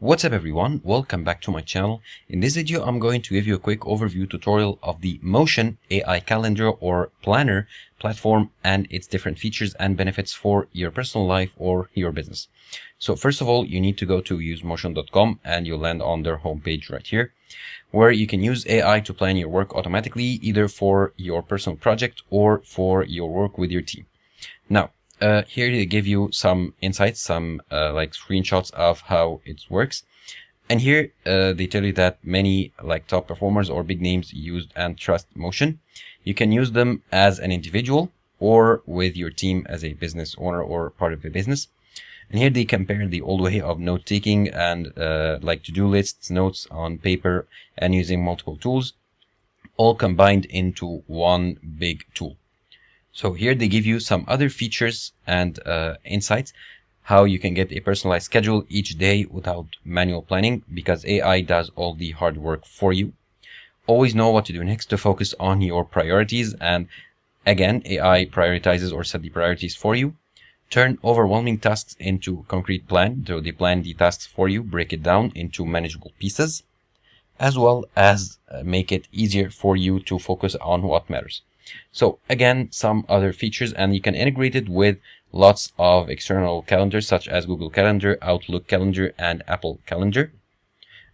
What's up everyone, welcome back to my channel. In this video I'm going to give you a quick overview tutorial of the Motion AI calendar or planner platform and its different features and benefits for your personal life or your business. So first of all, you need to go to usemotion.com and you'll land on their homepage right here, where you can use AI to plan your work automatically, either for your personal project or for your work with your team. Now, here they give you some insights, some like screenshots of how it works. And here they tell you that many like top performers or big names used and trust Motion. You can use them as an individual or with your team as a business owner or part of a business. And here they compare the old way of note taking and like to-do lists, notes on paper, and using multiple tools, all combined into one big tool. So here they give you some other features and insights, how you can get a personalized schedule each day without manual planning, because AI does all the hard work for you. Always know what to do next to focus on your priorities. And again, AI prioritizes or set the priorities for you. Turn overwhelming tasks into concrete plan. So they plan the tasks for you, break it down into manageable pieces, as well as make it easier for you to focus on what matters. So again, some other features, and you can integrate it with lots of external calendars such as Google Calendar, Outlook Calendar, and Apple Calendar.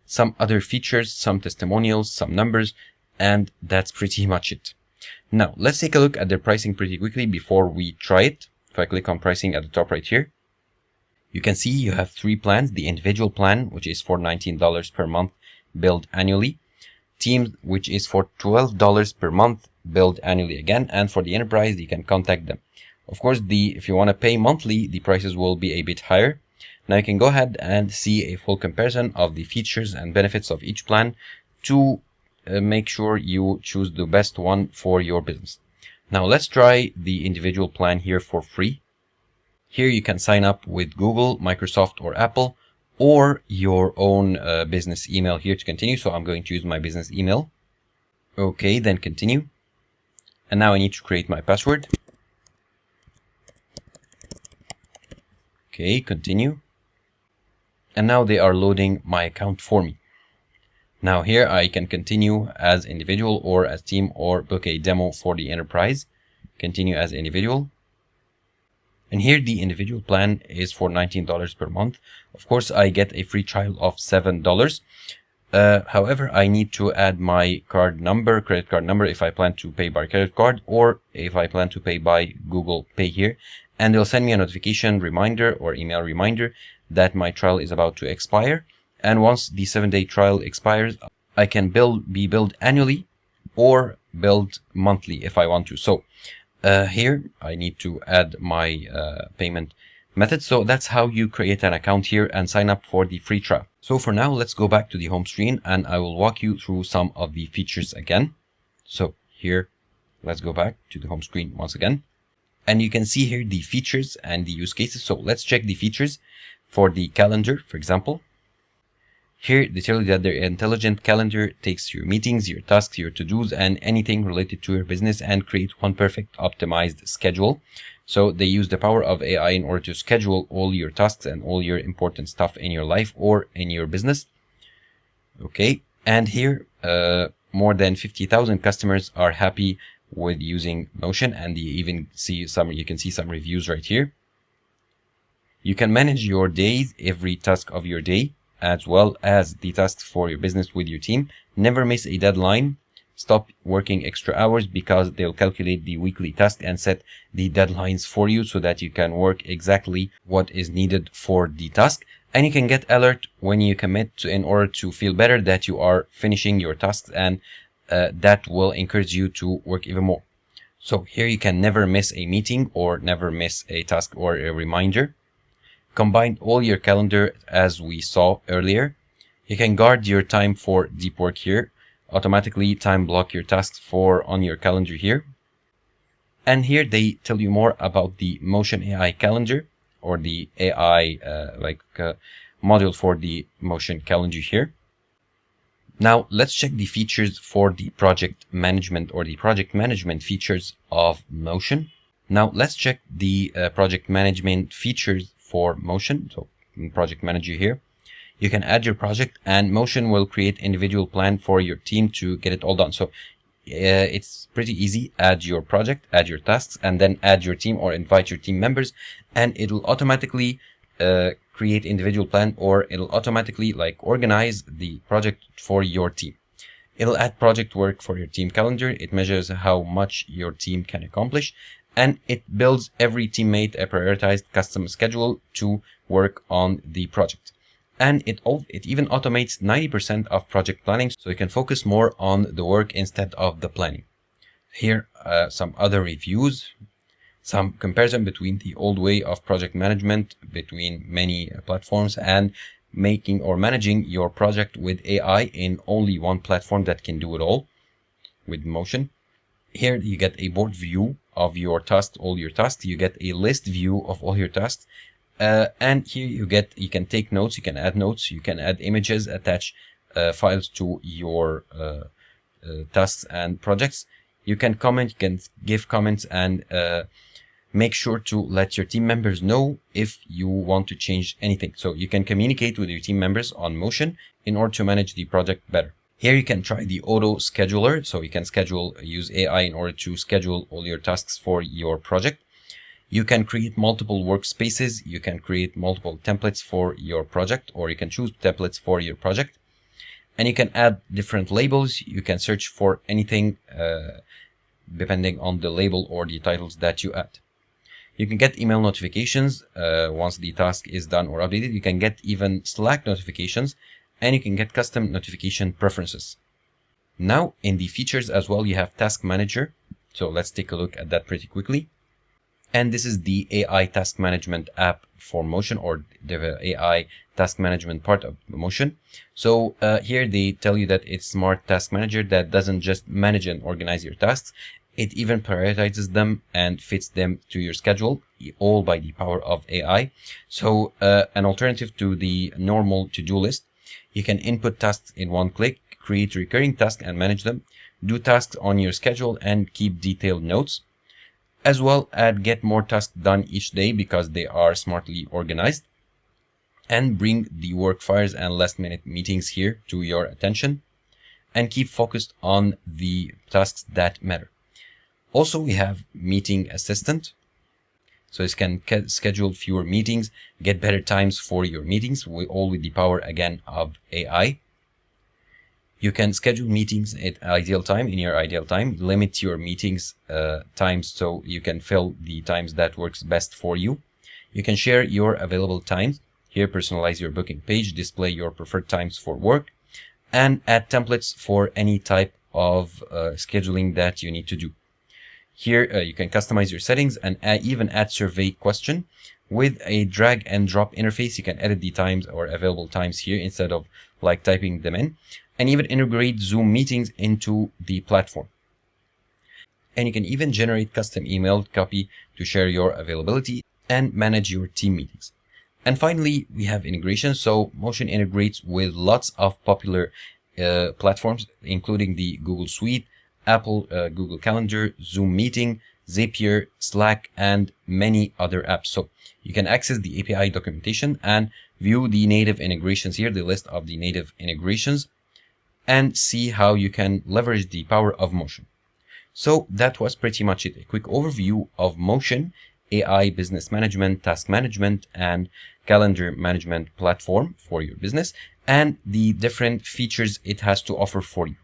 Some other features, some testimonials, some numbers, and that's pretty much it. Now, let's take a look at their pricing pretty quickly before we try it. If I click on pricing at the top right here, you can see you have three plans. The individual plan, which is for $19 per month, billed annually. Team, which is for $12 per month, billed annually again. And for the enterprise, you can contact them. Of course, if you want to pay monthly, the prices will be a bit higher. Now you can go ahead and see a full comparison of the features and benefits of each plan to make sure you choose the best one for your business. Now let's try the individual plan here for free. Here you can sign up with Google, Microsoft, or Apple, or your own business email here to continue. So I'm going to use my business email. Okay, then continue. And now I need to create my password. Okay, continue. And now they are loading my account for me. Now here I can continue as individual or as team, or book a demo for the enterprise. Continue as individual. And here the individual plan is for $19 per month. Of course, I get a free trial of $7. However, I need to add my credit card number, if I plan to pay by credit card or if I plan to pay by Google Pay here. And they'll send me a notification reminder or email reminder that my trial is about to expire. And once the 7-day trial expires, I can be billed annually or billed monthly if I want to. So here I need to add my payment method. So that's how you create an account here and sign up for the free trial. So for now, let's go back to the home screen and I will walk you through some of the features again. So here, let's go back to the home screen once again. And you can see here the features and the use cases. So let's check the features for the calendar, for example. Here they tell you that their intelligent calendar takes your meetings, your tasks, your to-dos, and anything related to your business and create one perfect optimized schedule. So they use the power of AI in order to schedule all your tasks and all your important stuff in your life or in your business. Okay, and here more than 50,000 customers are happy with using Motion, and you can see some reviews right here. You can manage your days, every task of your day, as well as the tasks for your business with your team. Never miss a deadline. Stop working extra hours, because they'll calculate the weekly task and set the deadlines for you so that you can work exactly what is needed for the task. And you can get alert when you commit in order to feel better that you are finishing your tasks, and that will encourage you to work even more. So here you can never miss a meeting or never miss a task or a reminder. Combine all your calendar as we saw earlier. You can guard your time for deep work here. Automatically time block your tasks on your calendar here. And here they tell you more about the Motion AI calendar, or the AI module for the Motion calendar here. Now let's check the features for the project management or the project management features of Motion. Now let's check the project management features for Motion. So in Project Manager here, You can add your project, and Motion will create individual plan for your team to get it all done. So it's pretty easy. Add your project, add your tasks, and then add your team or invite your team members, and it'll automatically create individual plan, or it'll automatically like organize the project for your team. It'll add project work for your team calendar. It measures how much your team can accomplish, and it builds every teammate a prioritized custom schedule to work on the project. And it even automates 90% of project planning, so you can focus more on the work instead of the planning. Here some other reviews, some comparison between the old way of project management between many platforms, and making or managing your project with AI in only one platform that can do it all with Motion. Here you get a board view of your tasks, all your tasks. You get a list view of all your tasks. And here you can take notes, you can add notes, you can add images, attach files to your tasks and projects. You can comment, you can give comments, and make sure to let your team members know if you want to change anything. So you can communicate with your team members on Motion in order to manage the project better. Here you can try the auto scheduler. So you can use AI in order to schedule all your tasks for your project. You can create multiple workspaces. You can create multiple templates for your project, or you can choose templates for your project. And you can add different labels. You can search for anything depending on the label or the titles that you add. You can get email notifications once the task is done or updated. You can get even Slack notifications, and you can get custom notification preferences. Now in the features as well, you have Task Manager. So let's take a look at that pretty quickly. And this is the AI task management app for Motion, or the AI task management part of Motion. So here they tell you that it's Smart Task Manager that doesn't just manage and organize your tasks. It even prioritizes them and fits them to your schedule, all by the power of AI. So an alternative to the normal to-do list. You can input tasks in one click, create recurring tasks and manage them, do tasks on your schedule, and keep detailed notes. As well as get more tasks done each day because they are smartly organized, and bring the work fires and last-minute meetings here to your attention, and keep focused on the tasks that matter. Also, we have Meeting Assistant. So it can schedule fewer meetings, get better times for your meetings, all with the power again of AI. You can schedule meetings at in your ideal time, limit your meetings times so you can fill the times that works best for you. You can share your available times. Here, personalize your booking page, display your preferred times for work, and add templates for any type of scheduling that you need to do. Here, you can customize your settings and even add survey question. With a drag and drop interface, you can edit the times or available times here instead of like typing them in, and even integrate Zoom meetings into the platform. And you can even generate custom email copy to share your availability and manage your team meetings. And finally, we have integration. So Motion integrates with lots of popular platforms, including the Google Suite, Apple, Google Calendar, Zoom Meeting, Zapier, Slack, and many other apps. So you can access the API documentation and view the native integrations here, the list of the native integrations, and see how you can leverage the power of Motion. So that was pretty much it. A quick overview of Motion, AI business management, task management, and calendar management platform for your business, and the different features it has to offer for you.